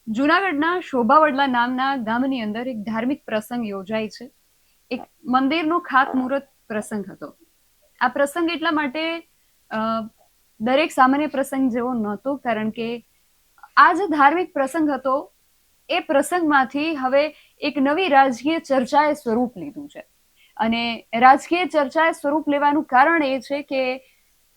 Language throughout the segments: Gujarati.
જુનાગઢના શોભાવડલા નામના ગામની અંદર એક ધાર્મિક પ્રસંગ યોજાય છે. એક મંદિરનો ખાતમુહૂર્ત પ્રસંગ હતો. આ પ્રસંગ એટલા માટે અ, દરેક સામાન્ય પ્રસંગ જેવો નહોતો, કારણ કે આ જે ધાર્મિક પ્રસંગ હતો એ પ્રસંગમાંથી હવે એક નવી રાજકીય ચર્ચાએ સ્વરૂપ લીધું છે. અને રાજકીય ચર્ચાએ સ્વરૂપ લેવાનું કારણ એ છે કે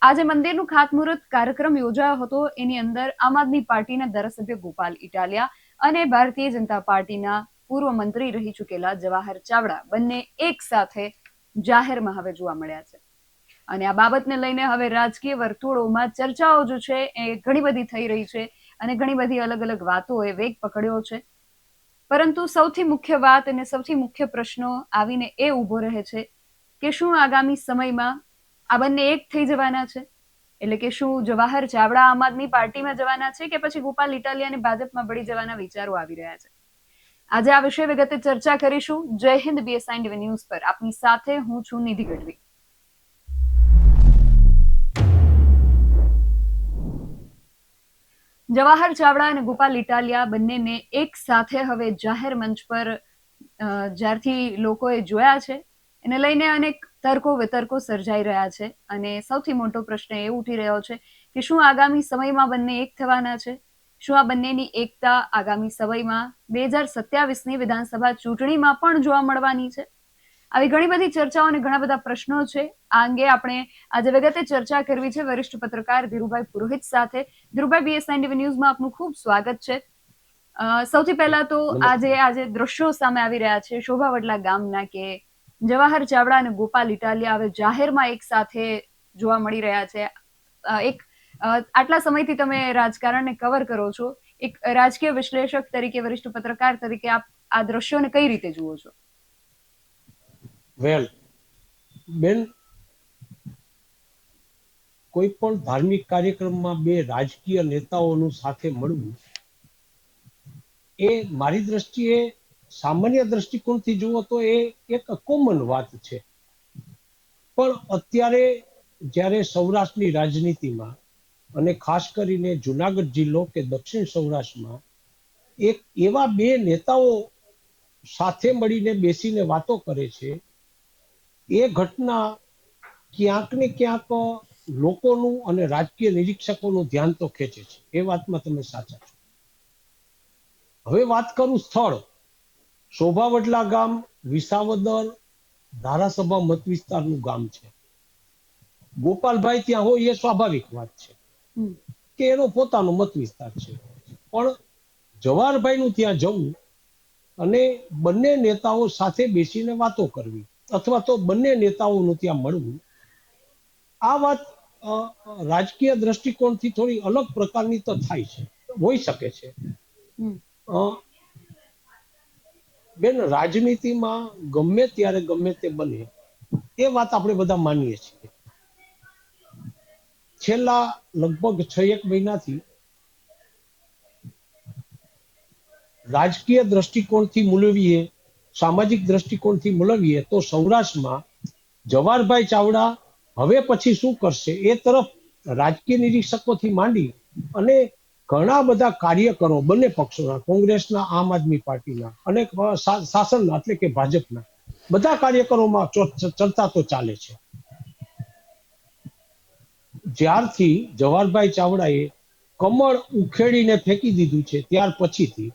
આજે મંદિરનું ખાતમુહૂર્ત કાર્યક્રમ યોજાયો હતો. એની અંદર આમ આદમી પાર્ટીના ધારાસભ્ય ગોપાલ ઇટાલિયા અને ભારતીય જનતા પાર્ટીના પૂર્વ મંત્રી રહી ચૂકેલા જવાહર ચાવડા બંને એક સાથે જાહેરમાં હવે જોવા મળ્યા છે. અને આ બાબતને લઈને હવે રાજકીય વર્તુળોમાં ચર્ચાઓ જો છે એ ઘણી બધી થઈ રહી છે અને ઘણી બધી અલગ અલગ વાતોએ વેગ પકડ્યો છે. પરંતુ સૌથી મુખ્ય વાત અને સૌથી મુખ્ય પ્રશ્નો આવીને એ ઉભો રહે છે કે શું આગામી સમયમાં આ બંને એક થઈ જવાના છે? એટલે કે શું જવાહર ચાવડા આમ આદમી પાર્ટીમાં જવાના છે કે પછી ગોપાલ ઇટાલિયાને ભાજપમાં ભળી જવાના વિચારો આવી રહ્યા છે? આજે આ વિષય વિગતે ચર્ચા કરીશું. જય હિન્દ, બીએસઆઈ ટીવી ન્યૂઝ પર આપની સાથે હું છું નિધિ ગઢવી. જવાહર ચાવડા અને ગોપાલ ઇટાલિયા બંનેને એક સાથે હવે જાહેર મંચ પર જ્યારથી લોકોએ જોયા છે એને લઈને અનેક તર્કો વિતર્કો સર્જાઈ રહ્યા છે. અને સૌથી મોટો પ્રશ્ન એ ઉઠી રહ્યો છે કે શું આગામી સમયમાં બંને એક થવાના છે? શું આ બંનેની એકતા આગામી સમયમાં 2027ની વિધાનસભા ચૂંટણીમાં પણ જોવા મળવાની છે? આવી ઘણી બધી ચર્ચાઓ અને ઘણા બધા પ્રશ્નો છે. આ અંગે આપણે આજે વિગતે ચર્ચા કરવી છે વરિષ્ઠ પત્રકાર ધીરુભાઈ પુરોહિત સાથે. ધીરુભાઈ, બીએસઆઈ ટીવી ન્યૂઝમાં આપનું ખૂબ સ્વાગત છે. સૌથી પહેલા તો આજે દ્રશ્યો સામે આવી રહ્યા છે શોભાવડલા ગામના, કે જવાહર ચાવડા અને ગોપાલ ઇટાલિયા હવે જાહેરમાં એક સાથે જોવા મળી રહ્યા છે. એક આટલા સમયથી તમે રાજકારણને કવર કરો છો, એક રાજકીય વિશ્લેષક તરીકે, વરિષ્ઠ પત્રકાર તરીકે આપ આ દ્રશ્યોને કઈ રીતે જુઓ છો? વેલ બેન, કોઈ પણ ધાર્મિક કાર્યક્રમમાં બે રાજકીય નેતાઓનું સાથે મળવું એ મારી દ્રષ્ટિએ સામાન્ય દ્રષ્ટિકોણથી જુઓ તો એ એક કોમન વાત છે. પણ અત્યારે જ્યારે સૌરાષ્ટ્રની રાજનીતિમાં અને ખાસ કરીને જુનાગઢ જિલ્લો કે દક્ષિણ સૌરાષ્ટ્રમાં એક એવા બે નેતાઓ સાથે મળીને બેસીને વાતો કરે છે, એ ઘટના ક્યાંક ને ક્યાંક લોકોનું અને રાજકીય નિરીક્ષકોનું ધ્યાન તો ખેંચે છે. એ વાતમાં તમે સાચા છો. હવે વાત કરું સ્થળ. શોભાવડલા ગામ વિસાવદર ધારાસભા મત વિસ્તારનું ગામ છે. ગોપાલભાઈ ત્યાં હોય એ સ્વાભાવિક વાત છે કે એનો પોતાનો મત વિસ્તાર છે. પણ જવાહરભાઈનું ત્યાં જવું અને બંને નેતાઓ સાથે બેસીને વાતો કરવી અથવા તો બંને નેતાઓનું ત્યાં મળવું, આ વાત રાજકીય દ્રષ્ટિકોણથી થોડી અલગ પ્રકારની તો થાય છે, હોઈ શકે છે. બેન, રાજનીતિમાં ગમે ત્યારે ગમે તે બને એ વાત આપણે બધા માનીએ છીએ. છેલ્લા લગભગ 6-1 મહિનાથી રાજકીય દ્રષ્ટિકોણથી મૂલવીએ, સામાજિક દ્રષ્ટિકોણથી મૂલવીએ તો સૌરાષ્ટ્રમાં જવાહરભાઈ ચાવડા હવે પછી શું કરશે એ તરફ રાજકીય નિરીક્ષકોથી માંડી અને ઘણા બધા કાર્યકરો બંને પક્ષોના, કોંગ્રેસના, આમ આદમી પાર્ટીના અને શાસનના એટલે કે ભાજપના બધા કાર્યકરોમાં ચર્ચા તો ચાલે છે. જ્યારથી જવાહરભાઈ ચાવડાએ કમળ ઉખેડીને ફેંકી દીધું છે ત્યાર પછીથી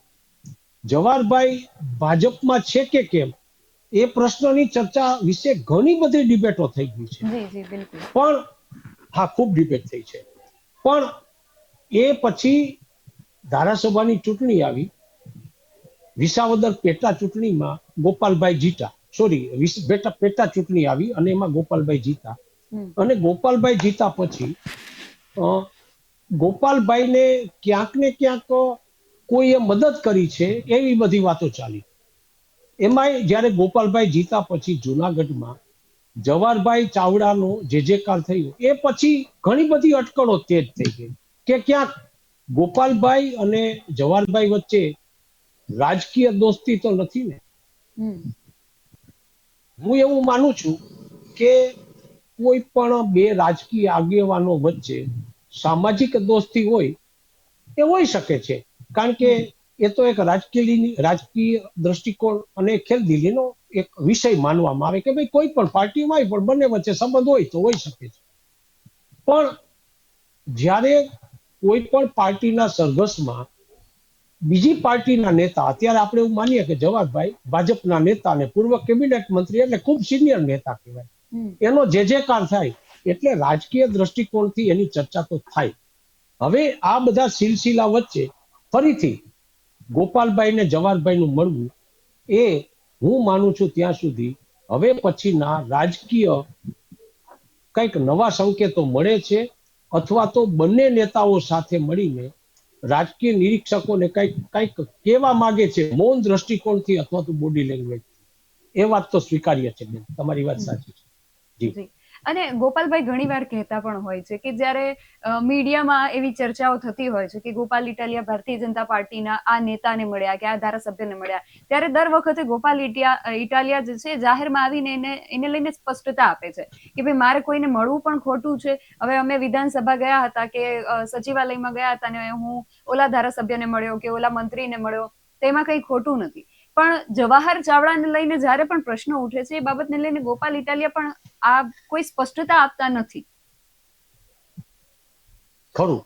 જવાહરભાઈ ભાજપમાં છે કે કેમ એ પ્રશ્નની ચર્ચા વિશે ઘણી બધી ડિબેટો થઈ ગઈ છે. પણ હા, ખૂબ ડિબેટ થઈ છે. પણ એ પછી ધારાસભાની ચૂંટણી આવી. વિસાવદર પેટા ચૂંટણીમાં ગોપાલભાઈ જીતા, પેટા ચૂંટણી આવી અને એમાં ગોપાલભાઈ જીતા. અને ગોપાલભાઈ જીતા પછી ગોપાલભાઈને ક્યાંક ને ક્યાંક કોઈએ મદદ કરી છે એવી બધી વાતો ચાલી. એમાંય જ્યારે ગોપાલભાઈ જીતા પછી જુનાગઢમાં જવાહરભાઈ ચાવડાનો જે થયો એ પછી ઘણી બધી અટકળો તેજ થઈ ગઈ કે ક્યાંક ગોપાલભાઈ અને જવાહરભાઈ વચ્ચે રાજકીય દોસ્તી તો નથી ને. હું એવું માનું છું કે કોઈ પણ બે રાજકીય આગેવાનો વચ્ચે સામાજિક દોસ્તી હોય એ હોઈ શકે છે. કારણ કે એ તો એક રાજકીય દ્રષ્ટિકોણ અને ખેલદિલીનો એક વિષય માનવામાં આવે કે ભાઈ કોઈ પણ પાર્ટીમાં હોય પણ બંને વચ્ચે સંબંધ હોય તો હોઈ શકે છે. પણ જ્યારે કોઈ પણ પાર્ટીના સરઘસમાં બીજી પાર્ટીના નેતા, અત્યારે આપણે એવું માનીએ કે જવાહરભાઈ ભાજપના નેતા અને પૂર્વ કેબિનેટ મંત્રી એટલે ખૂબ સિનિયર નેતા કહેવાય, એનો જે થાય એટલે રાજકીય દ્રષ્ટિકોણથી એની ચર્ચા તો થાય. હવે આ બધા સિલસિલા વચ્ચે ફરીથી ગોપાલભાઈ ને જવાહરભાઈનું મળવું એ હું માનું છું ત્યાં સુધી હવે પછીના રાજકીય કંઈક નવા સંકેતો મળે છે, અથવા તો બંને નેતાઓ સાથે મળીને રાજકીય નિરીક્ષકોને કંઈક કહેવા માંગે છે મૌન દ્રષ્ટિકોણથી અથવા તો બોડી લેંગ્વેજ. એ વાત તો સ્વીકાર્ય છે બેન, તમારી વાત સાચી છે. જી. અને ગોપાલભાઈ ઘણીવાર કહેતા પણ હોય છે કે જ્યારે મીડિયામાં એવી ચર્ચાઓ થતી હોય છે કે ગોપાલ ઇટાલિયા ભારતીય જનતા પાર્ટીના આ નેતાને મળ્યા કે આ ધારાસભ્યને મળ્યા, ત્યારે દર વખતે ગોપાલ ઇટાલિયા જે છે જાહેરમાં આવીને એને લઈને સ્પષ્ટતા આપે છે કે ભાઈ મારે કોઈને મળવું પણ ખોટું છે. હવે અમે વિધાનસભા ગયા હતા કે સચિવાલયમાં ગયા હતા અને હું ઓલા ધારાસભ્યને મળ્યો કે ઓલા મંત્રીને મળ્યો, તેમાં કંઈ ખોટું નથી. પણ જવાહર ચાવડાને લઈને જ્યારે પણ પ્રશ્નો ઉઠે છે એ બાબતને લઈને ગોપાલ ઇટાલિયા પણ આ કોઈ સ્પષ્ટતા આપતા નથી. ખરું,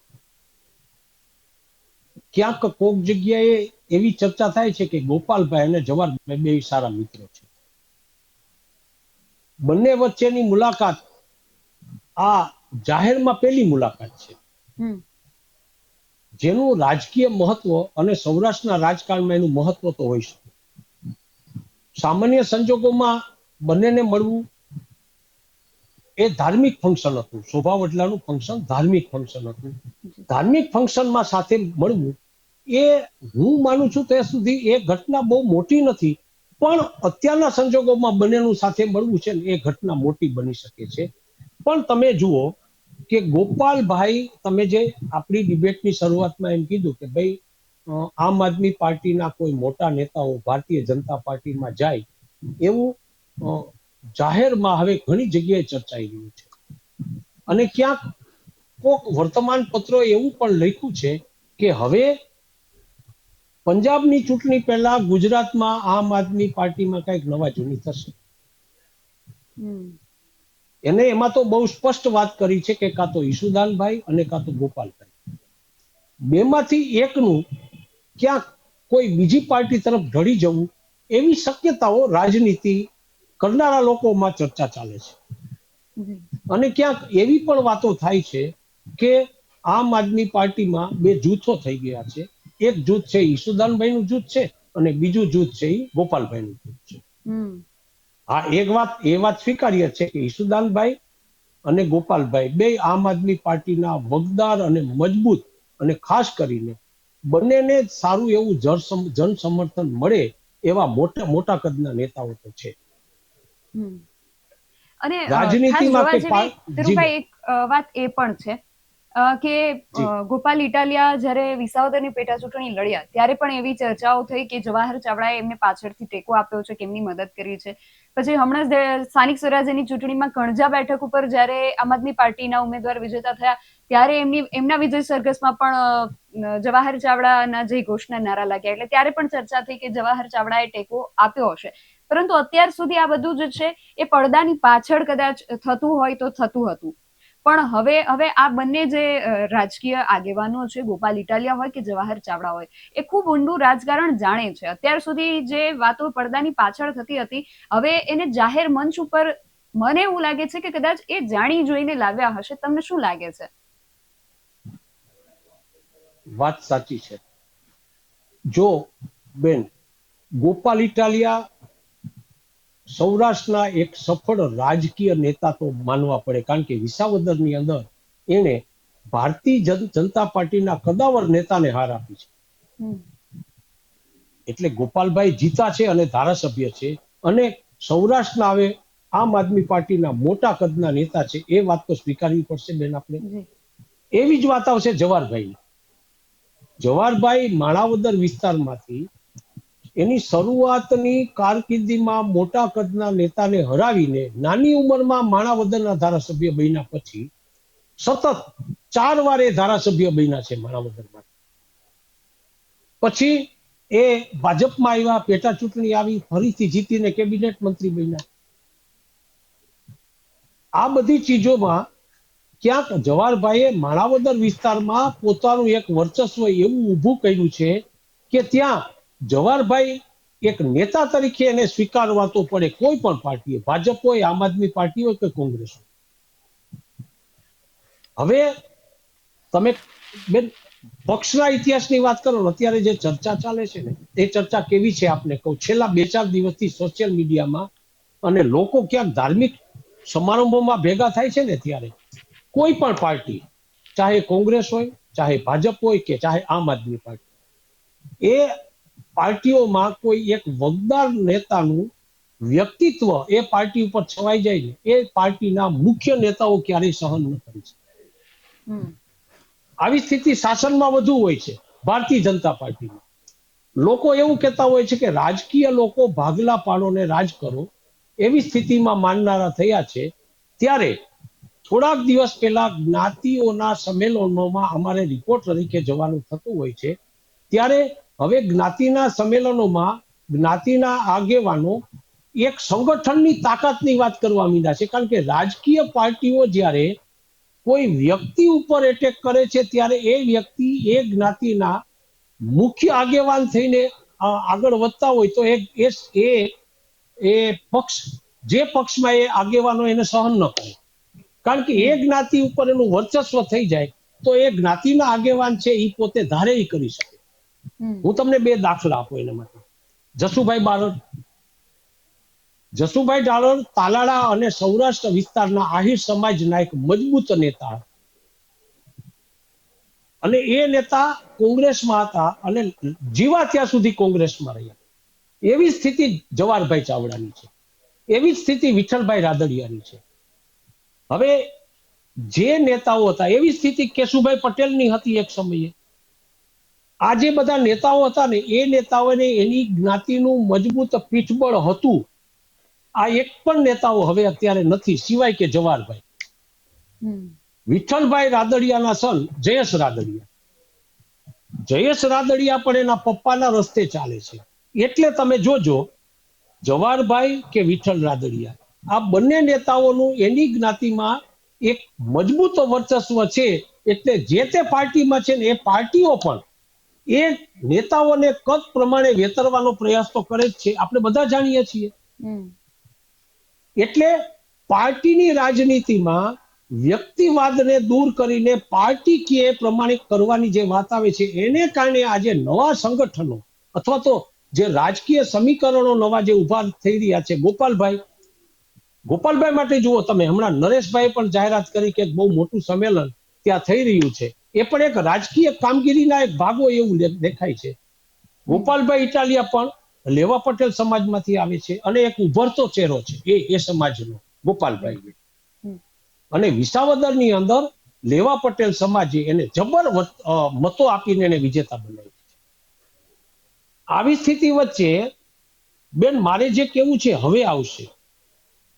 ક્યાંક કોક જગ્યાએ એવી ચર્ચા થાય છે કે ગોપાલભાઈ અને જવાહરભાઈ બે સારા મિત્રો છે. બંને વચ્ચેની મુલાકાત આ જાહેરમાં પહેલી મુલાકાત છે, જેનું રાજકીય મહત્વ અને સૌરાષ્ટ્રના રાજકારણમાં એનું મહત્વ તો હોય શકે. સામાન્ય સંજોગોમાં બંનેને મળવું એ ધાર્મિક ફંક્શન હતું. શોભા વડલાનું ફંક્શન ધાર્મિક ફંક્શન હતું. ધાર્મિક ફંક્શનમાં સાથે મળવું એ હું માનું છું ત્યાં સુધી એ ઘટના બહુ મોટી નથી, પણ અત્યારના સંજોગોમાં બંનેનું સાથે મળવું છે ને એ ઘટના મોટી બની શકે છે. પણ તમે જુઓ કે ગોપાલભાઈ, તમે જે આપણી ડિબેટની શરૂઆતમાં એમ કીધું કે ભાઈ આમ આદમી પાર્ટીના કોઈ મોટા નેતાઓ ભારતીય જનતા પાર્ટીમાં જાય એવું જાહેરમાં હવે ઘણી જગ્યાએ ચર્ચાઈ રહ્યું છે. અને ક્યાંક કોક વર્તમાન પત્રો એવું પણ લખ્યું છે કે હવે પંજાબની ચૂંટણી પહેલા ગુજરાતમાં આમ આદમી પાર્ટીમાં કંઈક નવા જૂની થશે. એને એમાં તો બહુ સ્પષ્ટ વાત કરી છે કે કાં તો ઈશુદાનભાઈ અને કાં તો ગોપાલભાઈ, બેમાંથી એકનું ક્યાંક કોઈ બીજી પાર્ટી તરફ ઢળી જવું એવી શક્યતાઓ રાજનીતિ કરનારા લોકોમાં ચર્ચા ચાલે છે. અને ક્યાંક એવી પણ વાતો થાય છે કે આમ આદમી પાર્ટીમાં બે જૂથો થઈ ગયા છે. એક જૂથ છે ઈશુદાનભાઈનું જૂથ છે અને બીજું જૂથ છે એ ગોપાલભાઈનું જૂથ છે. હા, એ વાત સ્વીકાર્ય છે કે ઈશુદાનભાઈ અને ગોપાલભાઈ બે આમ આદમી પાર્ટીના વગદાર અને મજબૂત અને ખાસ કરીને બંનેને સારું એવું જન સમર્થન મળે એવા મોટા કદના નેતાઓ તો છે. અને રાજનીતિમાં ધીરુભાઈ એક વાત એ પણ છે કે ગોપાલ ઇટાલિયા જ્યારે વિસાવદરની પેટા ચૂંટણી લડ્યા ત્યારે પણ એવી ચર્ચાઓ થઈ કે જવાહર ચાવડાએ એમને પાછળથી ટેકો આપ્યો છે, કેમની મદદ કરી છે. પછી હમણાં જ સ્થાનિક સ્વરાજ્યની ચૂંટણીમાં કણજા બેઠક ઉપર જ્યારે આમ આદમી પાર્ટીના ઉમેદવાર વિજેતા થયા ત્યારે એમના વિજય સરઘસમાં પણ જવાહર ચાવડાના જય ઘોષના નારા લાગ્યા, એટલે ત્યારે પણ ચર્ચા થઈ કે જવાહર ચાવડાએ ટેકો આપ્યો હશે. પરંતુ અત્યાર સુધી આ બધું જે છે એ પડદાની પાછળ કદાચ થતું હોય તો થતું હતું. પણ હવે આ બંને જે રાજકીય આગેવાનો છે, ગોપાલ ઇટાલિયા હોય કે જવાહર ચાવડા હોય, એ ખૂબ ઊંડું રાજકારણ જાણે છે. અત્યાર સુધી જે વાતો પડદાની પાછળ થતી હતી હવે એને જાહેર મંચ ઉપર મને એવું લાગે છે કે કદાચ એ જાણી જોઈને લાવ્યા હશે. તમને શું લાગે છે? વાત સાચી છે. જો બેન ગોપાલ ઇટાલિયા સૌરાષ્ટ્રના એક સફળ રાજકીય નેતા તો માનવા પડે, કારણ કે વિસાવદરની અંદર એને ભારતીય જનતા પાર્ટીના કદાવર નેતાને હાર આપી છે. એટલે ગોપાલભાઈ જીતા છે અને ધારાસભ્ય છે અને સૌરાષ્ટ્રના હવે આમ આદમી પાર્ટીના મોટા કદના નેતા છે, એ વાત તો સ્વીકારવી પડશે બેન આપણે. એવી જ વાત આવશે જવાહરભાઈ. જવાહરભાઈ માણાવદર વિસ્તારમાંથી એની શરૂઆતની કારકિર્દીમાં મોટા કદના નેતાને હરાવીને નાની ઉંમરમાં માણાવદરના ધારાસભ્ય બન્યા પછી સતત 4 વાર એ ધારાસભ્ય બન્યા છે માણાવદરમાં. પછી એ ભાજપમાં આવ્યા, પેટા ચૂંટણી આવી, ફરીથી જીતીને કેબિનેટ મંત્રી બન્યા. આ બધી ચીજોમાં ક્યાંક જવાહરભાઈએ માણાવદર વિસ્તારમાં પોતાનું એક વર્ચસ્વ એવું ઊભું કર્યું છે કે ત્યાં જવાહરભાઈ એક નેતા તરીકે એને સ્વીકારવા તો પડે, કોઈ પણ પાર્ટીએ, ભાજપ હોય, આમ આદમી પાર્ટી હોય કે કોંગ્રેસ હોય. હવે તમે બેન પક્ષના ઇતિહાસની વાત કરો, અત્યારે જે ચર્ચા ચાલે છે ને એ ચર્ચા કેવી છે આપને કહું. છેલ્લા 2-4 દિવસથી સોશિયલ મીડિયામાં અને લોકો ક્યાંક ધાર્મિક સમારંભોમાં ભેગા થાય છે ને ત્યારે કોઈ પણ પાર્ટી, ચાહે કોંગ્રેસ હોય, ચાહે ભાજપ હોય કે ચાહે આમ આદમી પાર્ટી, એ પાર્ટીઓમાં કોઈ એક વગદાર નેતાનું વ્યક્તિત્વ એ પાર્ટી ઉપર છવાઈ જાય ને એ પાર્ટીના મુખ્ય નેતાઓ ક્યારેય સહન ન કરી શકે. આવી સ્થિતિ શાસનમાં વધુ હોય છે ભારતીય જનતા પાર્ટીમાં. લોકો એવું કહેતા હોય છે કે રાજકીય લોકો ભાગલા પાડો ને રાજ કરો, એવી સ્થિતિમાં માનનારા થયા છે. ત્યારે થોડાક દિવસ પહેલા જ્ઞાતિઓના સંમેલનોમાં અમારે રિપોર્ટ તરીકે જવાનું થતું હોય છે. ત્યારે હવે જ્ઞાતિના સંમેલનોમાં જ્ઞાતિના આગેવાનો એક સંગઠનની તાકાતની વાત કરવા માંડ્યા છે. કારણ કે રાજકીય પાર્ટીઓ જ્યારે કોઈ વ્યક્તિ ઉપર એટેક કરે છે ત્યારે એ વ્યક્તિ એ જ્ઞાતિના મુખ્ય આગેવાન થઈને આગળ વધતા હોય તો એ પક્ષ, જે પક્ષમાં એ આગેવાનો એને સહન ન કરે. કારણ કે એ જ્ઞાતિ ઉપર એનું વર્ચસ્વ થઈ જાય તો એ જ્ઞાતિના આગેવાન છે એ પોતે ધારે કરી શકે. હું તમને 2 દાખલા આપું એના માટે. જસુભાઈ બારડ, જસુભાઈ ડાલોર તાલાળા અને સૌરાષ્ટ્ર વિસ્તારના આહિર સમાજના એક મજબૂત નેતા, અને એ નેતા કોંગ્રેસમાં હતા અને જીવા ત્યાં સુધી કોંગ્રેસમાં રહ્યા. એવી સ્થિતિ જવાહરભાઈ ચાવડાની છે, એવી સ્થિતિ વિઠ્ઠલભાઈ રાદડિયાની છે. હવે જે નેતાઓ હતા એવી સ્થિતિ કેશુભાઈ પટેલની હતી એક સમયે. આ જે બધા નેતાઓ હતા ને એ નેતાઓને એની જ્ઞાતિનું મજબૂત પીઠબળ હતું. આ એક પણ નેતાઓ હવે અત્યારે નથી સિવાય કે જવાહરભાઈ. વિઠ્ઠલભાઈ રાદડિયાના સન જયેશ રાદડિયા, જયેશ રાદડિયા પણ એના પપ્પાના રસ્તે ચાલે છે. એટલે તમે જોજો જવાહરભાઈ કે વિઠ્ઠલ રાદડિયા, આ બંને નેતાઓનું એની જ્ઞાતિમાં એક મજબૂત વર્ચસ્વ છે. એટલે જે તે પાર્ટીમાં છે ને એ પાર્ટીઓ પણ એ નેતાઓને કદ પ્રમાણે વેતરવાનો પ્રયાસ તો કરે જ છે, આપણે બધા જાણીએ છીએ. એટલે પાર્ટીની રાજનીતિમાં વ્યક્તિવાદને દૂર કરીને પાર્ટી કે પ્રમાણે કરવાની જે વાત આવે છે એને કારણે આજે નવા સંગઠનો અથવા તો જે રાજકીય સમીકરણો નવા જે ઉભા થઈ રહ્યા છે. ગોપાલભાઈ માટે જુઓ તમે, હમણાં નરેશભાઈ પણ જાહેરાત કરી કે બહુ મોટું સંમેલન ત્યાં થઈ રહ્યું છે. એ પણ એક રાજકીય કામગીરીના એક ભાગો એવું દેખાય છે. ગોપાલભાઈ ઇટાલિયા પણ લેવા પટેલ સમાજમાંથી આવે છે અને એક ઉભરતો ચહેરો છે એ સમાજનો ગોપાલભાઈ. અને વિસાવદરની અંદર લેવા પટેલ સમાજે એને જબર મતો આપીને એને વિજેતા બનાવી. આવી સ્થિતિ વચ્ચે બેન મારે જે કેવું છે હવે આવશે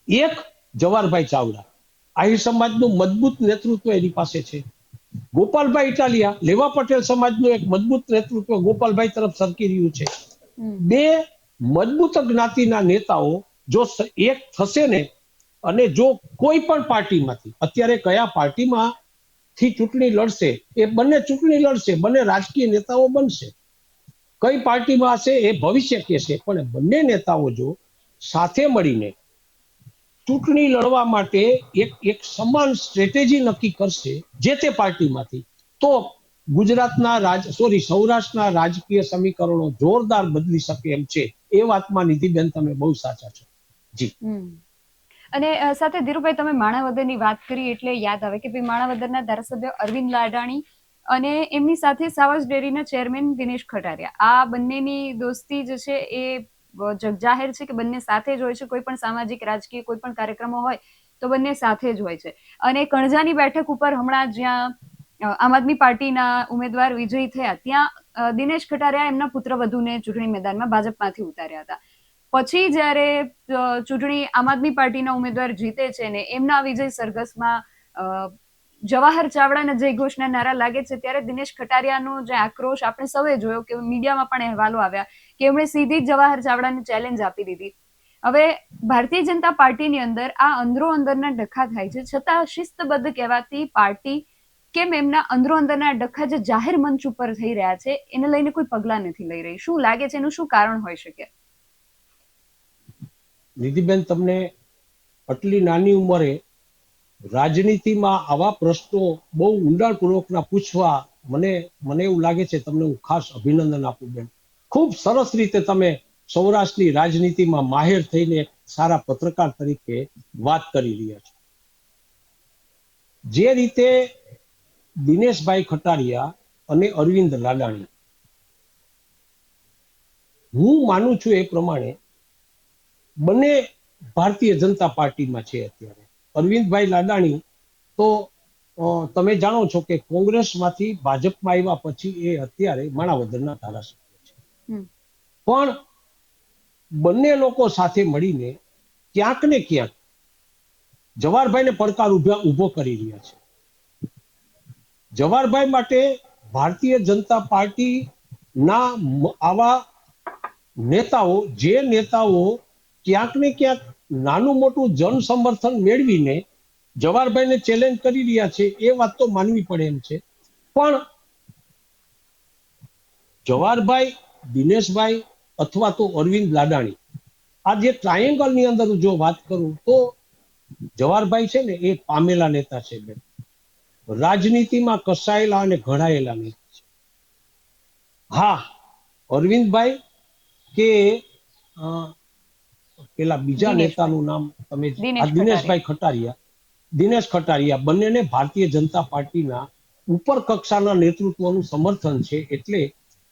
એક જવાહરભાઈ ચાવડા, આહિર સમાજનું મજબૂત નેતૃત્વ એની પાસે છે. ગોપાલભાઈ ઇટાલિયા, લેવા પટેલ સમાજનું એક મજબૂત નેતૃત્વ ગોપાલભાઈ તરફ સરકી રહ્યું છે. 2 મજબૂત જ્ઞાતિના નેતાઓ જો એક થશે ને, અને જો કોઈ પણ પાર્ટીમાંથી અત્યારે કયા પાર્ટીમાં થી ચૂંટણી લડશે એ બંને ચૂંટણી લડશે, બંને રાજકીય નેતાઓ બનશે. કઈ પાર્ટીમાં હશે એ ભવિષ્ય કહેશે, પણ બંને નેતાઓ જો સાથે મળીને ચૂંટણી લડવા માટે એક સમાન સ્ટ્રેટેજી નક્કી કરશે જે તે પાર્ટીમાંથી, તો સૌરાષ્ટ્રના રાજકીય સમીકરણો જોરદાર બદલી શકે એમ છે. એ વાતમાં નિધિબેન તમે બહુ સાચા છો. જી. અને સાથે ધીરુભાઈ તમે માણાવદરની વાત કરી એટલે યાદ આવે કે ભાઈ માણાવદરના ધારાસભ્ય અરવિંદ લાડાણી અને એમની સાથે સાવજ ડેરીના ચેરમેન દિનેશ ખટારિયા, આ બંનેની દોસ્તી જે છે એ જગજાહેર છે કે બંને સાથે જ હોય છે. કોઈ પણ સામાજિક રાજકીય કોઈ પણ કાર્યક્રમો હોય તો બંને સાથે જ હોય છે. અને કણજાની બેઠક ઉપર હમણાં જ્યાં આમ આદમી પાર્ટીના ઉમેદવાર વિજયી થયા ત્યાં દિનેશ ખટારિયા એમના પુત્રવધુને ચૂંટણી મેદાનમાં ભાજપમાંથી ઉતાર્યા હતા. પછી જ્યારે ચૂંટણી આમ આદમી પાર્ટીના ઉમેદવાર જીતે છે ને એમના વિજય સરઘસમાં જવાહર ચાવડાના જય ઘોષના નારા લાગે છે ત્યારે દિનેશ કટારિયાનો જે આક્રોશ આપણે સૌએ જોયો કે મીડિયામાં પણ અહેવાલો આવ્યા કે એમણે સીધી જ જવાહર ચાવડાને ચેલેન્જ આપી દીધી. હવે ભારતીય જનતા પાર્ટીની અંદર આ અંદરો અંદરના ડખા થાય છે, છતાં શિસ્તબદ્ધ કહેવાતી પાર્ટી કેમ એમના અંદરો અંદરના ડખા જે જાહેર મંચ ઉપર થઈ રહ્યા છે એને લઈને કોઈ પગલા નથી લઈ રહી? શું લાગે છે એનું શું કારણ હોઈ શકે? નિધિબેન, તમને આટલી નાની ઉંમરે રાજનીતિમાં આવા પ્રશ્નો બહુ ઊંડાણપૂર્વકના પૂછવા મને એવું લાગે છે તમને હું ખાસ અભિનંદન આપું બેન. ખૂબ સરસ રીતે તમે સૌરાષ્ટ્રની રાજનીતિમાં માહેર થઈને એક સારા પત્રકાર તરીકે વાત કરી રહ્યા છો. જે રીતે દિનેશભાઈ ખટારિયા અને અરવિંદ લાડાણી, હું માનું છું એ પ્રમાણે બંને ભારતીય જનતા પાર્ટીમાં છે અત્યારે. અરવિંદભાઈ લાડાણી તો તમે જાણો છો કે કોંગ્રેસમાંથી ભાજપમાં આવ્યા પછી એ અત્યારે માણાવદરના ધારાસભ્ય છે. પણ બંને લોકો સાથે મળીને ક્યાંક ને ક્યાંક જવાહરભાઈને પડકાર ઉભો કરી રહ્યા છે. જવાહરભાઈ માટે ભારતીય જનતા પાર્ટીના આવા નેતાઓ, જે નેતાઓ ક્યાંક ને ક્યાંક નાનું મોટું જન સમર્થન મેળવીને જવાહરભાઈને ચેલેન્જ કરી રહ્યા છે, એ વાત તો માનવી પડે એમ છે. પણ જવાહરભાઈ, દિનેશભાઈ અથવા તો અરવિંદ લાડાણી, આ જે ટ્રાયેંગલ ની અંદર જો વાત કરું તો જવાહરભાઈ છે ને એ પામેલા નેતા છે બેન. રાજનીતિમાં કસાયેલા અને ઘડાયેલા નેતા છે. હા, અરવિંદભાઈ કે પેલા બીજા નેતાનું નામ તમે, દિનેશ ખટારિયા, બંનેને ભારતીય જનતા પાર્ટીના ઉપર કક્ષાના નેતૃત્વનું સમર્થન છે, એટલે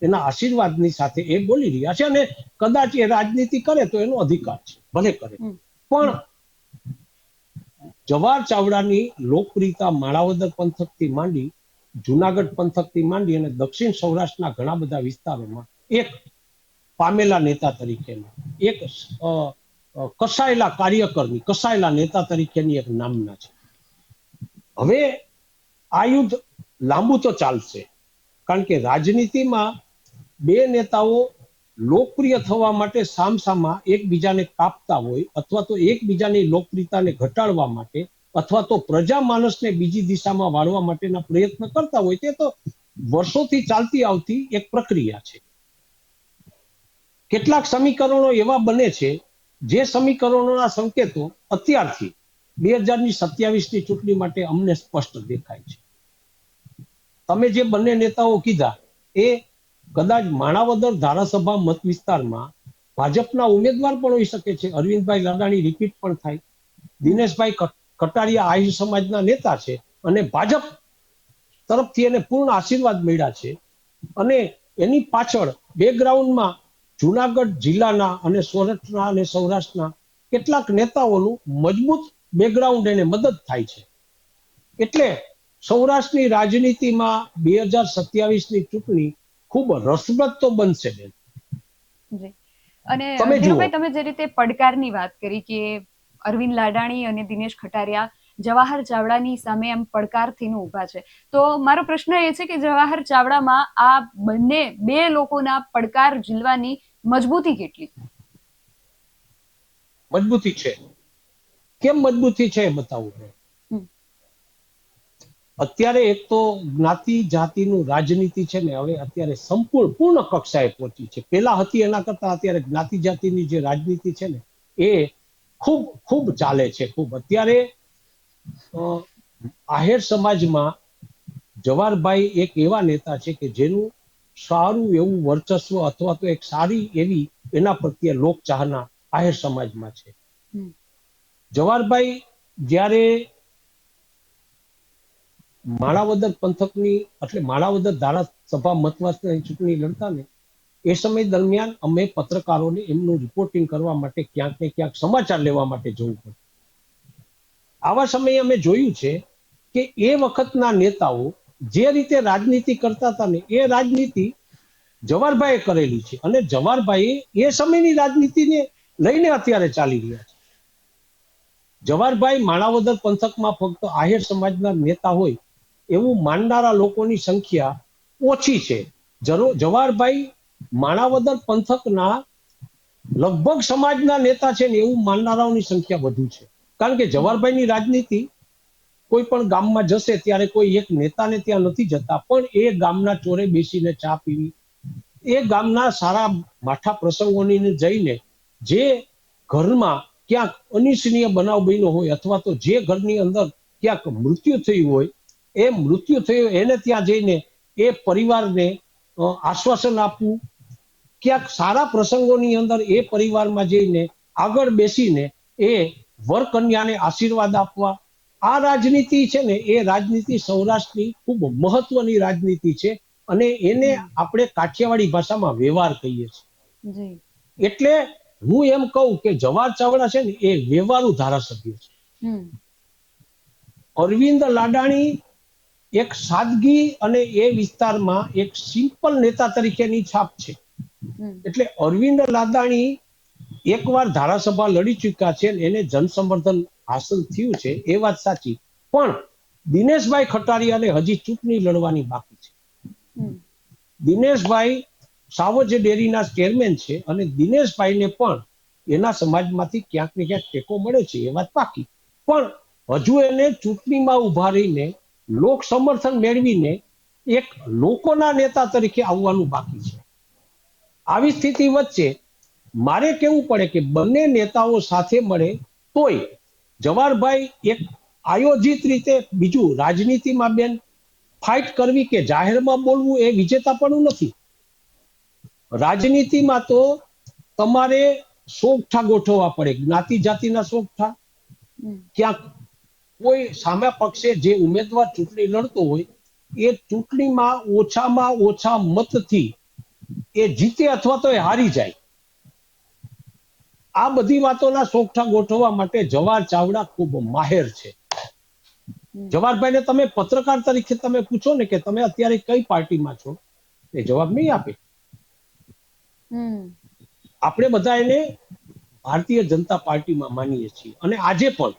એના આશીર્વાદની સાથે એ બોલી રહ્યા છે. અને કદાચ એ રાજનીતિ કરે તો એનો અધિકાર છે, ભલે કરે. પણ જવાહર ચાવડાની લોકપ્રિયતા માણાવદર પંથકથી માંડી, જુનાગઢ પંથકથી માંડી અને દક્ષિણ સૌરાષ્ટ્રના ઘણા બધા વિસ્તારોમાં એક પામેલા નેતા તરીકેના, એક કસાયેલા કાર્યકરની, કસાયેલા નેતા તરીકેની એક નામના છે. હવે આ યુદ્ધ લાંબુ તો ચાલશે, કારણ કે રાજનીતિમાં બે નેતાઓ લોકપ્રિય થવા માટે સામસામા એકબીજાને કાપતા હોય, અથવા તો એકબીજાની લોકપ્રિયતાને ઘટાડવા માટે, અથવા તો પ્રજા માનસને બીજી દિશામાં વાળવા માટેના પ્રયત્ન કરતા હોય, તે તો વર્ષોથી ચાલતી આવતી એક પ્રક્રિયા છે. કેટલાક સમીકરણો એવા બને છે જે સમીકરણોના સંકેતો અત્યારથી 2027ની ચૂંટણી માટે અમને સ્પષ્ટ દેખાય છે. તમે જે બંને નેતાઓ કીધા એ કદાચ માણાવદર ધારાસભા મત વિસ્તારમાં ભાજપના ઉમેદવાર પણ હોઈ શકે છે. અરવિંદભાઈ લાડાણી રિપીટ પણ થાય. દિનેશભાઈ કટારિયા આહિર સમાજના નેતા છે અને ભાજપ તરફથી એને પૂર્ણ આશીર્વાદ મળ્યા છે. અને એની પાછળ બેકગ્રાઉન્ડમાં જુનાગઢ જિલ્લાના અને સુરતના અને સૌરાષ્ટ્રના કેટલાક નેતાઓનું મજબૂત બેકગ્રાઉન્ડ એને મદદ થાય છે. એટલે સૌરાષ્ટ્રની રાજનીતિમાં 2027ની ચૂંટણી ખૂબ રસપ્રદ તો બનશે બેન. અને ધીરુભાઈ, તમે જે રીતે પડકારની વાત કરી કે અરવિંદ લાડાણી અને દિનેશ ખટારિયા જવાહર ચાવડાની સામે આમ પડકારથી ઉભા છે, તો મારો પ્રશ્ન એ છે કે જવાહર ચાવડામાં આ બંને બે લોકોના પડકાર ઝીલવાની મજબૂતી કેટલી? મજબૂતી છે. કેમ મજબૂતી છે એ બતાવું. અત્યારે એક તો જ્ઞાતિ જાતિનું રાજનીતિ છે ને હવે અત્યારે પૂર્ણ કક્ષાએ પહોંચી છે. પેલા હતી એના કરતા અત્યારે જ્ઞાતિ જાતિની જે રાજનીતિ છે ને એ ખૂબ ખૂબ ચાલે છે. ખૂબ અત્યારે આહિર સમાજમાં જવાહરભાઈ એક એવા નેતા છે કે જેનું સારું એવું વર્ચસ્વ અથવા તો એક સારી એવી એના પ્રત્યે લોકચાહના આહિર સમાજમાં છે. જવાહરભાઈ જ્યારે માણાવદર પંથકની એટલે માણાવદર ધારાસભા મતવિસ્તારની ચૂંટણી લડતા ને એ સમય દરમિયાન અમે પત્રકારોને એમનું રિપોર્ટિંગ કરવા માટે ક્યાંક ને ક્યાંક સમાચાર લેવા માટે જવું પડતું. આવા સમયે અમે જોયું છે કે એ વખતના નેતાઓ જે રીતે રાજનીતિ કરતા હતા ને એ રાજનીતિ જવાહરભાઈએ કરેલી છે અને જવાહરભાઈ એ સમયની રાજનીતિને લઈને અત્યારે ચાલી રહ્યા છે. જવાહરભાઈ માણાવદર પંથકમાં ફક્ત આહિર સમાજના નેતા હોય એવું માનનારા લોકોની સંખ્યા ઓછી છે. જવાહરભાઈ માણાવદર પંથકના લગભગ સમાજના નેતા છે ને એવું માનનારાઓની સંખ્યા વધુ છે. કારણ કે જવાહરભાઈની રાજનીતિ કોઈ પણ ગામમાં જશે ત્યારે કોઈ એક નેતાને ત્યાં નથી જતા, પણ એ ગામના ચોરે બેસીને ચા પીવી, એ ગામના સારા માઠા પ્રસંગોની જઈને જે ઘરમાં ક્યાંક અનિચ્છનીય બનાવ બન્યો હોય અથવા તો જે ઘરની અંદર ક્યાંક મૃત્યુ થયું હોય, એ મૃત્યુ થયું એને ત્યાં જઈને એ પરિવારને આશ્વાસન આપવું, ક્યાંક સારા પ્રસંગોની અંદર એ પરિવારમાં જઈને આગળ બેસીને એ વર કન્યાને આશીર્વાદ આપવા. આ રાજનીતિ છે ને એ રાજનીતિ સૌરાષ્ટ્રની ખૂબ મહત્વની રાજનીતિ છે અને એને આપણે કાઠિયાવાડી ભાષામાં વ્યવહાર કહીએ છીએ. એટલે હું એમ કહું કે જવાહર ચાવડા છે ને એ વ્યવહારુ ધારાસભ્ય છે. અરવિંદ લાડાણી એક સાદગી અને એ વિસ્તારમાં એક સિમ્પલ નેતા તરીકેની છાપ છે. એટલે અરવિંદ લાડાણી એકવાર ધારાસભા લડી ચૂક્યા છે, એને જનસમર્થન હાંસલ થયું છે, એ વાત સાચી. પણ દિનેશભાઈ ખટારિયાને હજી ચૂંટણી લડવાની બાકી છે. દિનેશભાઈ સાવજ ડેરીના ચેરમેન છે અને દિનેશભાઈને પણ એના સમાજમાંથી ક્યાંક ને ક્યાંક ટેકો મળે છે, એ વાત પાકી. પણ હજુ એને ચૂંટણીમાં ઉભા રહીને લોક સમર્થન મેળવીને એક લોકોના નેતા તરીકે આવવાનું બાકી છે. આવી સ્થિતિ વચ્ચે મારે કેવું પડે કે બંને નેતાઓ સાથે મળે તોય જવાહરભાઈ એક આયોજિત રીતે, બીજું રાજનીતિમાં બેન ફાઇટ કરવી કે જાહેરમાં બોલવું એ વિજેતાપણું નથી. રાજનીતિમાં તો તમારે સોગઠા ગોઠવવા પડે, જ્ઞાતિ જાતિના સોગઠા. ક્યાંક કોઈ સામે પક્ષે જે ઉમેદવાર ચૂંટણી લડતો હોય એ ચૂંટણીમાં ઓછામાં ઓછા મતથી એ જીતે અથવા તો એ હારી જાય. આ બધી વાતોના સોગઠા ગોઠવવા માટે જવાહર ચાવડા ખૂબ માહેર છે. જવાહરભાઈને તમે પત્રકાર તરીકે તમે પૂછો ને કે તમે અત્યારે કઈ પાર્ટીમાં છો, એ જવાબ નહીં આપે. આપણે બધા એને ભારતીય જનતા પાર્ટીમાં માનીએ છીએ અને આજે પણ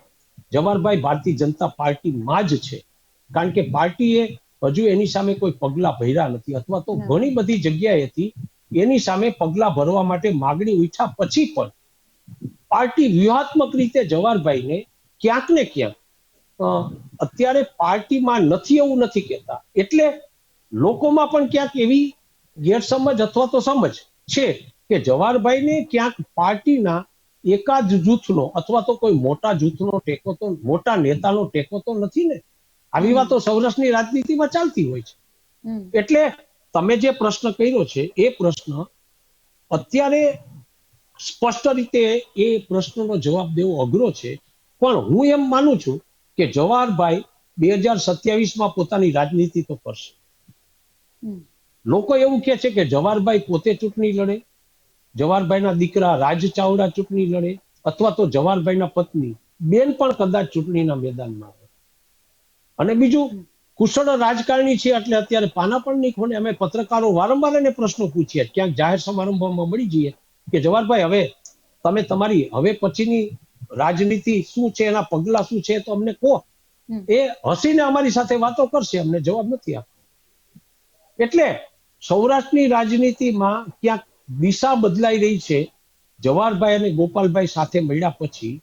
જવાહરભાઈ ભારતીય જનતા પાર્ટીમાં જ છે. કારણ કે પાર્ટીએ હજુ એની સામે કોઈ પગલા ભર્યા નથી અથવા તો ઘણી બધી જગ્યાએથી એની સામે પગલા ભરવા માટે માગણી ઉઠ્યા પછી પણ પાર્ટી વ્યૂહાત્મક રીતે જવાહરભાઈને ક્યાંક ને ક્યાંક અત્યારે પાર્ટીમાં નથી એવું નથી કહેતા. એટલે લોકોમાં પણ ક્યાંક એવી ગેરસમજ અથવા તો સમજ છે કે જવાહરભાઈને ક્યાંક પાર્ટીના એકાદ જૂથનો અથવા તો કોઈ મોટા જૂથનો ટેકો તો, મોટા નેતાનો ટેકો તો નથી ને. આવી વાતો સૌરાષ્ટ્રની રાજનીતિમાં ચાલતી હોય છે. એટલે તમે જે પ્રશ્ન કર્યો છે એ પ્રશ્ન અત્યારે સ્પષ્ટ રીતે એ પ્રશ્નનો જવાબ દેવો અઘરો છે. પણ હું એમ માનું છું કે જવાહરભાઈ 2027માં પોતાની રાજનીતિ તો કરશે. લોકો એવું કહે છે કે જવાહરભાઈ પોતે ચૂંટણી લડે, જવાહરભાઈના દીકરા રાજ ચાવડા ચૂંટણી લડે અથવા તો જવાહરભાઈના પત્ની બેન પણ કદાચ ચૂંટણીના મેદાનમાં આવે. અને બીજું, કુશળ રાજકારણી છે એટલે અત્યારે પાના પણ નહીં ખોલે. અમે પત્રકારો વારંવાર એને પ્રશ્નો પૂછીએ, ક્યાંક જાહેર સમારંભમાં મળી જઈએ કે જવાહરભાઈ હવે તમે તમારી હવે પછીની રાજનીતિ શું છે, એના પગલા શું છે તો અમને કહો. એ હસીને અમારી સાથે વાતો કરશે, અમને જવાબ નથી આપતો. એટલે સૌરાષ્ટ્રની રાજનીતિમાં ક્યાંક દિશા બદલાઈ રહી છે. જવાહરભાઈ અને ગોપાલભાઈ સાથે મળ્યા પછી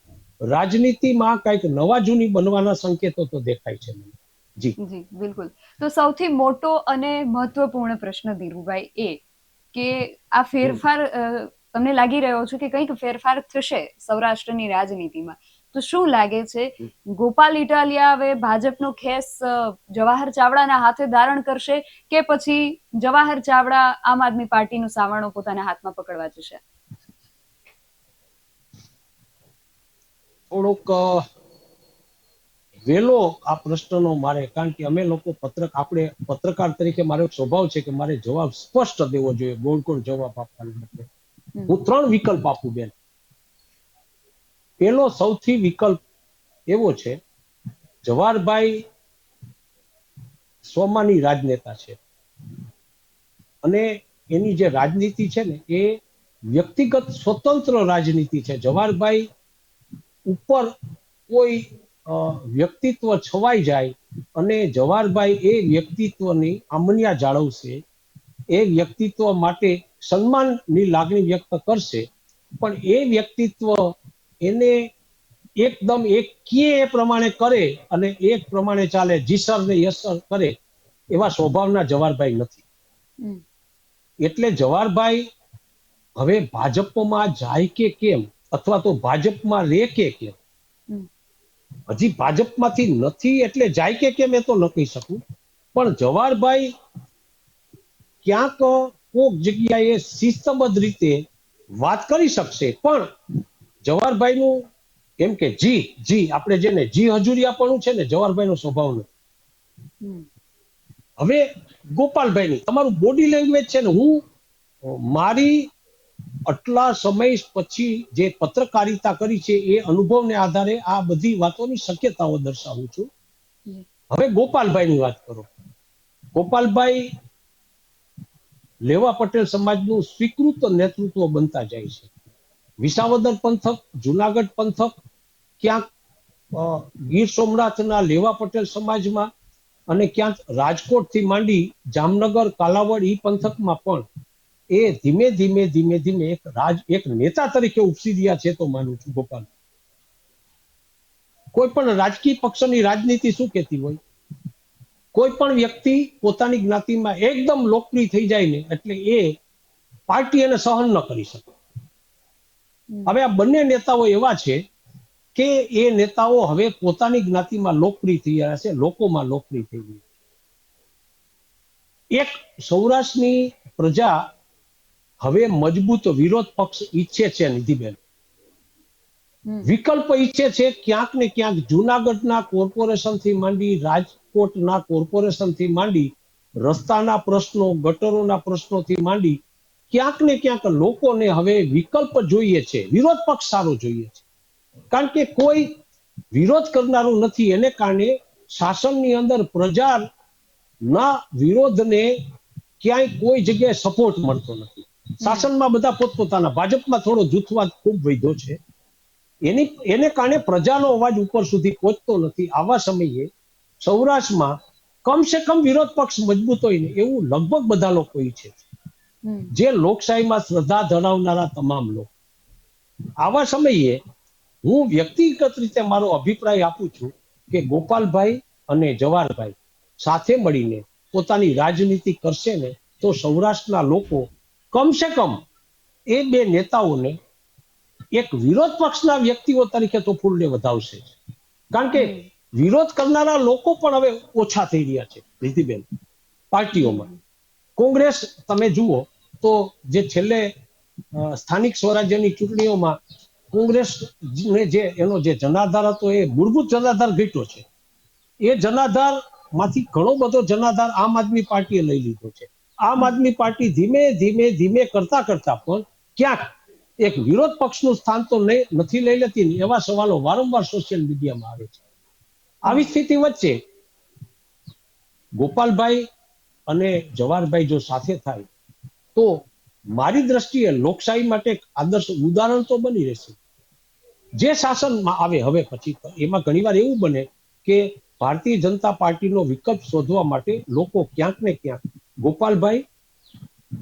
રાજનીતિમાં કંઈક નવા જૂની બનવાના સંકેતો તો દેખાય છે. જી જી બિલકુલ. તો સૌથી મોટો અને મહત્વપૂર્ણ પ્રશ્ન ધીરુભાઈ એ કે આ ફેરફાર તમને લાગી રહ્યો છે કે કંઈક ફેરફાર થશે સૌરાષ્ટ્રની રાજનીતિમાં, તો શું લાગે છે ગોપાલ ઇટાલિયા હવે ભાજપનો ખેસ જવાહર ચાવડાના હાથે ધારણ કરશે કે પછી જવાહર ચાવડા આમ આદમી પાર્ટીનું સાવરણો પોતાના હાથમાં પકડવા જશે? થોડોક વેલો આ પ્રશ્નનો મારે, કારણ કે અમે લોકો આપણે પત્રકાર તરીકે મારો સ્વભાવ છે કે મારે જવાબ સ્પષ્ટ દેવો જોઈએ, ગોળ ગોળ જવાબ આપવાનો નથી. હું 3 વિકલ્પ આપું બેન. પેલો સૌથી વિકલ્પ એવો છે, જવાહરભાઈ સ્વમાની રાજનેતા છે અને એની જે રાજનીતિ છે ને એ વ્યક્તિગત સ્વતંત્ર રાજનીતિ છે. જવાહરભાઈ ઉપર કોઈ વ્યક્તિત્વ છવાઈ જાય અને જવાહરભાઈ એ વ્યક્તિત્વની આમન્યા જાળવશે, એ વ્યક્તિત્વ માટે સન્માનની લાગણી વ્યક્ત કરશે, પણ એ વ્યક્તિત્વ એને એકદમ એક કે એ પ્રમાણે કરે અને એક પ્રમાણે ચાલે, જીસર ને યસર કરે એવા સ્વભાવના જવાહરભાઈ નથી. એટલે જવાહરભાઈ હવે ભાજપમાં જાય કે કેમ, અથવા તો ભાજપમાં રહે કે કેમ, હજી ભાજપમાંથી નથી એટલે જાય કે કેમ એ તો ન કહી શકું, પણ જવાહરભાઈ ક્યાંક કોક જગ્યાએ શિસ્તબદ્ધ રીતે વાત કરી શકશે, પણ જવાહરભાઈનું એમ કે જી જી આપણે જેને જી હજુરિયાપણું છે ને, જવાહરભાઈનો સ્વભાવ નથી. હવે ગોપાલભાઈની તમારું બોડી લેંગ્વેજ છે ને, હું મારી આટલા સમય પછી જે પત્રકારિતા કરી છે એ અનુભવને આધારે આ બધી વાતોની શક્યતાઓ દર્શાવું છું. હવે ગોપાલભાઈની વાત કરો. ગોપાલભાઈ લેવા પટેલ સમાજનું સ્વીકૃત નેતૃત્વ બનતા જાય છે. વિસાવદર પંથક, જુનાગઢ પંથક, ક્યાંક ગીર સોમનાથના લેવા પટેલ સમાજમાં, અને ક્યાંક રાજકોટથી માંડી જામનગર, કાલાવડ ઈ પંથકમાં પણ એ ધીમે ધીમે ધીમે ધીમે એક નેતા તરીકે ઉપસી રહ્યા છે તો માનું છું. ગોપાલ, કોઈ પણ રાજકીય પક્ષની રાજનીતિ શું કહેતી હોય, કોઈ પણ વ્યક્તિ પોતાની જ્ઞાતિમાં એકદમ લોકપ્રિય થઈ જાય ને એટલે એ પાર્ટી એને સહન ન કરી શકે. હવે આ બંને નેતાઓ એવા છે કે એ નેતાઓ હવે પોતાની જ્ઞાતિમાં લોકપ્રિય થઈ રહ્યા છે, લોકોમાં લોકપ્રિય થઈ રહ્યા છે. એક સૌરાષ્ટ્રની પ્રજા હવે મજબૂત વિરોધ પક્ષ ઈચ્છે છે નિધિબેન, વિકલ્પ ઈચ્છે છે. ક્યાંક ને ક્યાંક જુનાગઢના કોર્પોરેશનથી માંડી, રાજકોટના કોર્પોરેશનથી માંડી, રસ્તાના પ્રશ્નો, ગટરોના પ્રશ્નોથી માંડી, ક્યાંક ને ક્યાંક લોકોને હવે વિકલ્પ જોઈએ છે, વિરોધ પક્ષ સારો જોઈએ છે. કારણ કે કોઈ વિરોધ કરનારું નથી, એને કારણે શાસનની અંદર પ્રજાના વિરોધને ક્યાંય કોઈ જગ્યાએ સપોર્ટ મળતો નથી. શાસનમાં બધા પોતપોતાના, ભાજપમાં થોડો જૂથવાદ ખૂબ વધ્યો છે, એને કારણે પ્રજાનો અવાજ ઉપર સુધી પહોંચતો નથી. આવા સમયે સૌરાષ્ટ્રમાં કમસે કમ વિરોધ પક્ષ મજબૂત હોય ને એવું લગભગ બધા લોકો ઈચ્છે છે, જે લોકશાહીમાં શ્રદ્ધા ધરાવનારા તમામ લોકો. આવા સમયે હું વ્યક્તિગત રીતે મારો અભિપ્રાય આપું છું કે ગોપાલભાઈ અને જવાહરભાઈ સાથે મળીને પોતાની રાજનીતિ કરશે ને તો સૌરાષ્ટ્રના લોકો કમસે કમ એ બે નેતાઓને એક વિરોધ પક્ષના વ્યક્તિઓ તરીકે તો ફૂલને વધાવશે. કારણ કે વિરોધ કરનારા લોકો પણ હવે ઓછા થઈ રહ્યા છે રીતિબેન પાર્ટીઓમાં. કોંગ્રેસ તમે જુઓ તો જે છેલ્લે સ્થાનિક સ્વરાજ્યની ચૂંટણીઓમાં કોંગ્રેસ જે એનો જે જનાધાર હતો એ મૂળભૂત જનાધાર ઘટ્યો છે. એ જનાધાર માંથી ઘણો બધો જનાધાર આમ આદમી પાર્ટીએ લઈ લીધો છે. આમ આદમી પાર્ટી ધીમે ધીમે ધીમે કરતા કરતા પણ ક્યાંક એક વિરોધ પક્ષનું સ્થાન તો નથી લઈ લેતી ને એવા સવાલો વારંવાર સોશિયલ મીડિયામાં આવે છે. આવી સ્થિતિ વચ્ચે ગોપાલભાઈ અને જવાહરભાઈ જો સાથે થાય તો મારી દ્રષ્ટિએ લોકશાહી માટે એક આદર્શ ઉદાહરણ તો બની રહેશે. જે શાસનમાં આવે હવે પછી એમાં ઘણીવાર એવું બને કે ભારતીય જનતા પાર્ટીનો વિકલ્પ શોધવા માટે લોકો ક્યાંક ને ક્યાંક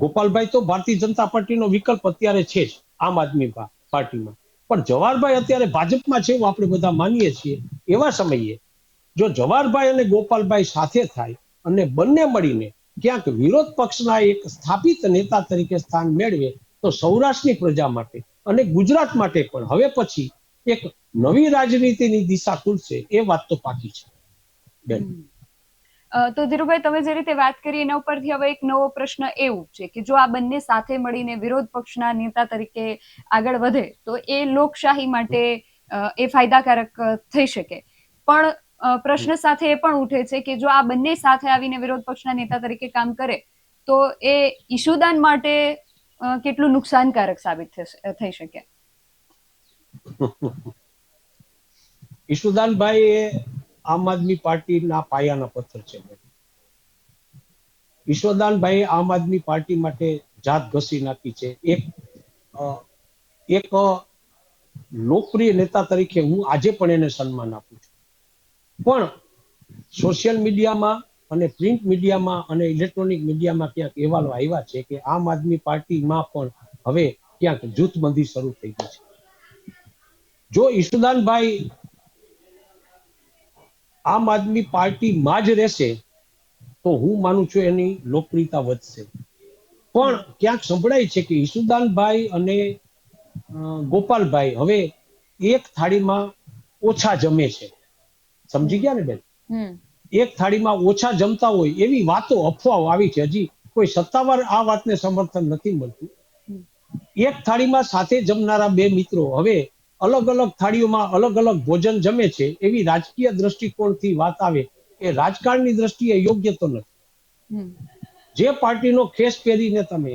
ગોપાલભાઈ તો ભારતીય જનતા પાર્ટીનો વિકલ્પ અત્યારે છે જ આમ આદમી પાર્ટીમાં, પણ જવાહરભાઈ અત્યારે ભાજપમાં છે એવું આપણે બધા માનીએ છીએ. એવા સમયે જો જવાહરભાઈ અને ગોપાલભાઈ સાથે થાય અને બંને મળીને ક્યાંક વિરોધ પક્ષના એક સ્થાપિત નેતા તરીકે સ્થાન મેળવે તો સૌરાષ્ટ્રની પ્રજા માટે અને ગુજરાત માટે પણ હવે પછી એક નવી રાજનીતિની દિશા ખુલશે, એ વાત તો પાકી છે બેન. તો ધીરુભાઈ, તમે જે રીતે વાત કરી એના ઉપરથી હવે એક નવો પ્રશ્ન એ ઉપજે કે જો આ બંને સાથે મળીને વિરોધ પક્ષના નેતા તરીકે આગળ વધે તો એ લોકશાહી માટે એ ફાયદાકારક થઈ શકે. પણ પ્રશ્ન સાથે એ પણ ઉઠે છે કે જો આ બંને સાથે આવીને વિરોધ પક્ષના નેતા તરીકે કામ કરે તો એ ઈશુદાન માટે કેટલું નુકસાનકારક સાબિત થઈ શકે? ઈશુદાનભાઈ એ આમ આદમી પાર્ટીના પાયાના પથ્થર છે. ઈશુદાનભાઈ આમ આદમી પાર્ટી માટે જાત ઘસી નાખી છે. એક લોકપ્રિય નેતા તરીકે હું આજે પણ એને સન્માન આપું છું. પણ સોશિયલ મીડિયામાં અને પ્રિન્ટ મીડિયામાં અને ઇલેક્ટ્રોનિક મીડિયામાં ક્યાંક અહેવાલો આવ્યા છે કે આમ આદમી પાર્ટીમાં પણ હવે ક્યાંક જૂથબંધી શરૂ થઈ ગઈ છે. જો ઈશુદાનભાઈ આમ આદમી પાર્ટીમાં જ રહેશે તો હું માનું છું એની લોકપ્રિયતા વધશે. પણ ક્યાંક સંભળાય છે કે ઈશુદાનભાઈ અને ગોપાલભાઈ હવે એક થાળીમાં ઓછા જમે છે. સમજી ગયા ને બેન? એક થાળીમાં ઓછા જમતા હોય એવી વાતો, અફવાઓ આવી છે. હજી કોઈ સત્તાવાર આ વાતને સમર્થન નથી મળતું. એક થાળીમાં સાથે જમનારા બે મિત્રો હવે અલગ અલગ થાળીઓમાં અલગ અલગ ભોજન જમે છે એવી રાજકીય દ્રષ્ટિકોણથી વાત આવે એ રાજકારણની દ્રષ્ટિએ યોગ્ય તો નથી. જે પાર્ટીનો ખેસ પહેરીને તમે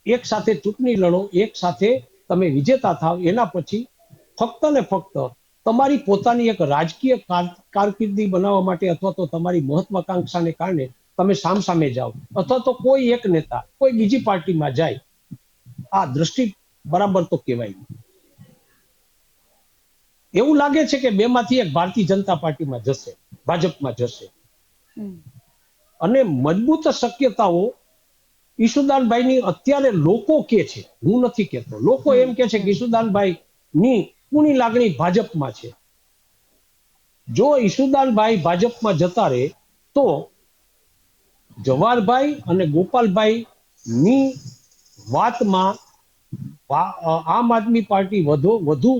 એક સાથે ચૂંટણી લડો, એક સાથે તમે વિજેતા થાવ, એના પછી ફક્ત ને ફક્ત તમારી પોતાની એક રાજકીય કારકિર્દી બનાવવા માટે અથવા તો તમારી મહત્વાકાંક્ષાને કારણે તમે સામસામે જાઓ અથવા તો કોઈ એક નેતા કોઈ બીજી પાર્ટીમાં જાય, આ દ્રષ્ટિ બરાબર તો કહેવાય નહીં. એવું લાગે છે કે બેમાંથી એક ભારતીય જનતા પાર્ટીમાં જશે, ભાજપમાં જશે. અને મજબૂત શક્યતાઓ ઈશુદાનભાઈની અત્યારે લોકો કે છે, હું નથી કહેતો, લોકો એમ કે છે કે ઈશુદાનભાઈ ની કોની લાગણી ભાજપમાં છે. જો ઈશુદાનભાઈ ભાજપમાં જતા રહે તો જવાહરભાઈ અને ગોપાલભાઈ ની વાતમાં આમ આદમી પાર્ટી વધુ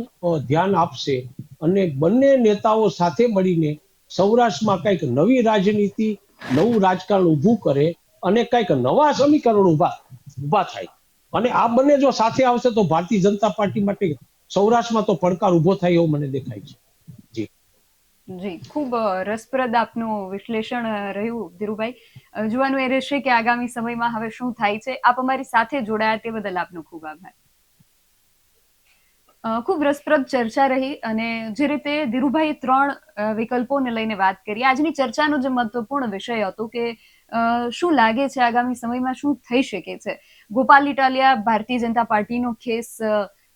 ધ્યાન આપશે અને બંને નેતાઓ સાથે મળીને સૌરાષ્ટ્રમાં કંઈક નવી રાજનીતિ, નવું રાજકારણ ઊભું કરે અને કંઈક નવા સમીકરણો ઊભા થાય. અને આ બંને જો સાથે આવશે તો ભારતીય જનતા પાર્ટી માટે સૌરાષ્ટ્રમાં તો પડકાર ઊભો થાય એવું મને દેખાય છે. જી, ખૂબ રસપ્રદ આપનું વિશ્લેષણ રહ્યું ધીરુભાઈ. જોવાનું એ રહેશે કે આગામી સમયમાં હવે શું થાય છે. આપ અમારી સાથે જોડાયા તે બદલ આપનો ખૂબ આભાર. ખૂબ રસપ્રદ ચર્ચા રહી અને જે રીતે ધીરુભાઈએ 3 વિકલ્પોને લઈને વાત કરી, આજની ચર્ચાનો જે મહત્વપૂર્ણ વિષય હતો કે શું લાગે છે આગામી સમયમાં શું થઈ શકે છે. ગોપાલ ઇટાલિયા ભારતીય જનતા પાર્ટીનો ખેસ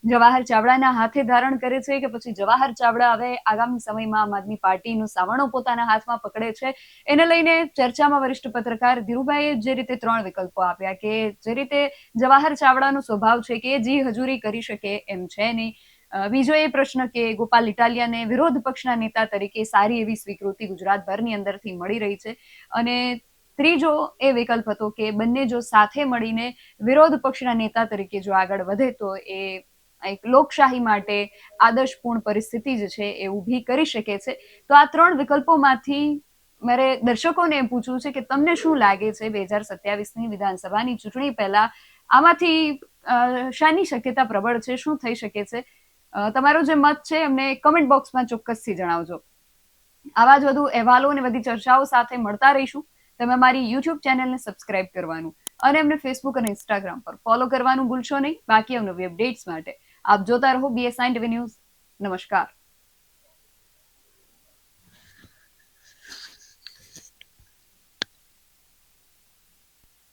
જવાહર ચાવડાના હાથે ધારણ કરે છે કે પછી જવાહર ચાવડા હવે આગામી સમયમાં આમ આદમી પાર્ટીનો સાવરણો પોતાના હાથમાં પકડે છે. એને લઈને ચર્ચામાં વરિષ્ઠ પત્રકાર ધીરુભાઈએ જે રીતે 3 વિકલ્પો આપ્યા કે જે રીતે જવાહર ચાવડાનો સ્વભાવ છે કે જી હજૂરી કરી શકે એમ છે નહીં. બીજો એ પ્રશ્ન કે ગોપાલ ઇટાલિયાને વિરોધ પક્ષના નેતા તરીકે સારી એવી સ્વીકૃતિ ગુજરાતભરની અંદરથી મળી રહી છે. અને ત્રીજો એ વિકલ્પ હતો કે બંને જો સાથે મળીને વિરોધ પક્ષના નેતા તરીકે જો આગળ વધે તો એ એક લોકશાહી માટે આદર્શપૂર્ણ પરિસ્થિતિ જે છે એ ઊભી કરી શકે છે. તો આ 3 વિકલ્પોમાંથી મારે દર્શકોને એમ પૂછવું છે કે તમને શું લાગે છે 2027ની વિધાનસભાની ચૂંટણી પહેલા આમાંથી શાની શક્યતા પ્રબળ છે, શું થઈ શકે છે? તમારો જે મત છે એમને કમેન્ટ બોક્સમાં ચોક્કસથી જણાવજો. આવા જ વધુ અહેવાલો અને બધી ચર્ચાઓ સાથે મળતા રહીશું. તમે મારી યુટ્યુબ ચેનલને સબસ્ક્રાઇબ કરવાનું અને અમને ફેસબુક અને ઇન્સ્ટાગ્રામ પર ફોલો કરવાનું ભૂલશો નહીં. બાકી અવનવી અપડેટ્સ માટે આપ જોતા રહો BS9 TV ન્યૂઝ. નમસ્કાર.